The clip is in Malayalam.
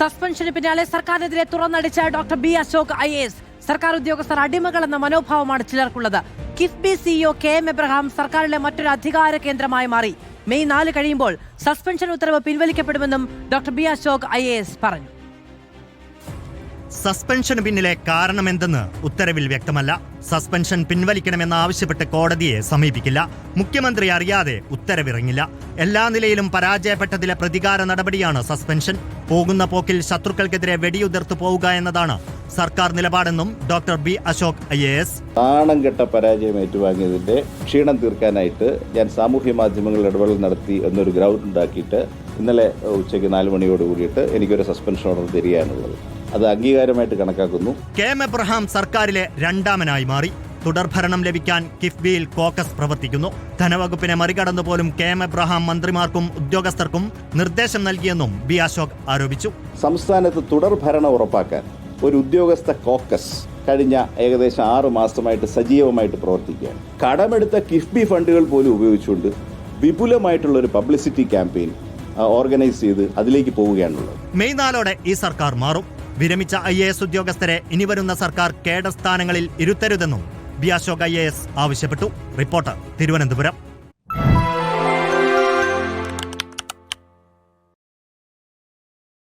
സസ്പെൻഷന് പിന്നാലെ സർക്കാരിനെതിരെ തുറന്നടിച്ച ഡോക്ടർ ബി അശോക് IAS. സർക്കാർ ഉദ്യോഗസ്ഥർ അടിമകളെന്ന മനോഭാവമാണ് ചിലർക്കുള്ളത്. കിഫ്ബി CEO KM എബ്രഹാം സർക്കാരിലെ മറ്റൊരു അധികാര കേന്ദ്രമായി മാറി. മെയ് 4 കഴിയുമ്പോൾ സസ്പെൻഷൻ ഉത്തരവ് പിൻവലിക്കപ്പെടുമെന്നും ഡോക്ടർ ബി അശോക് IAS പറഞ്ഞു. സസ്പെൻഷന് പിന്നിലെ കാരണമെന്തെന്ന് ഉത്തരവിൽ വ്യക്തമല്ല. സസ്പെൻഷൻ പിൻവലിക്കണമെന്നാവശ്യപ്പെട്ട് കോടതിയെ സമീപിക്കില്ല. മുഖ്യമന്ത്രി അറിയാതെ ഉത്തരവിറങ്ങില്ല. എല്ലാ നിലയിലും പരാജയപ്പെട്ടതിലെ പ്രതികാര നടപടിയാണ് സസ്പെൻഷൻ. പോകുന്ന പോക്കിൽ ശത്രുക്കൾക്കെതിരെ വെടിയുതിർത്തു പോവുക എന്നതാണ് സർക്കാർ നിലപാടെന്നും ഡോക്ടർ ബി അശോക് IAS. നാണം കെട്ട പരാജയം ഏറ്റുവാങ്ങിയതിന്റെ ക്ഷീണം തീർക്കാനായിട്ട് ഞാൻ സാമൂഹ്യ മാധ്യമങ്ങളിൽ ഇടപെടൽ നടത്തി എന്നൊരു ഗ്രൗണ്ട് ഉണ്ടാക്കിയിട്ട് ഇന്നലെ ഉച്ചയ്ക്ക് 4 മണിയോട് കൂടിയിട്ട് എനിക്കൊരു സസ്പെൻഷൻ ഓർഡർ തരികയാണുള്ളത്. അത് അംഗീകാരമായിട്ട് കണക്കാക്കുന്നു. KM എബ്രഹാം സർക്കാരിലെ രണ്ടാമനായി മാറി. തുടർഭരണം ലഭിക്കാൻ കിഫ്ബിയിൽ കോക്കസ് പ്രവർത്തിക്കുന്നു. ധനവകുപ്പിനെ മറികടന്നു പോലും KM എബ്രഹാം മന്ത്രിമാർക്കും ഉദ്യോഗസ്ഥർക്കും നിർദ്ദേശം നൽകിയെന്നും ബി അശോക് ആരോപിച്ചു. സംസ്ഥാനത്ത് തുടർഭരണം ഉറപ്പാക്കാൻ ഒരു ഉദ്യോഗസ്ഥ കോക്കസ് കഴിഞ്ഞ ഏകദേശം 6 മാസമായിട്ട് സജീവമായിട്ട് പ്രവർത്തിക്കുകയാണ്. കടമെടുത്ത കിഫ്ബി ഫണ്ടുകൾ പോലും ഉപയോഗിച്ചുകൊണ്ട് വിപുലമായിട്ടുള്ള ഒരു പബ്ലിസിറ്റി ക്യാമ്പയിൻ ഓർഗനൈസ് ചെയ്ത് അതിലേക്ക് പോവുകയാണുള്ളത്. മെയ് 4 ഈ സർക്കാർ മാറും. വിരമിച്ച IAS ഉദ്യോഗസ്ഥരെ ഇനി വരുന്ന സർക്കാർ കേഡർ സ്ഥാനങ്ങളിൽ ഇരുത്തരുതെന്നും ബി അശോക് IAS ആവശ്യപ്പെട്ടു. റിപ്പോർട്ടർ, തിരുവനന്തപുരം.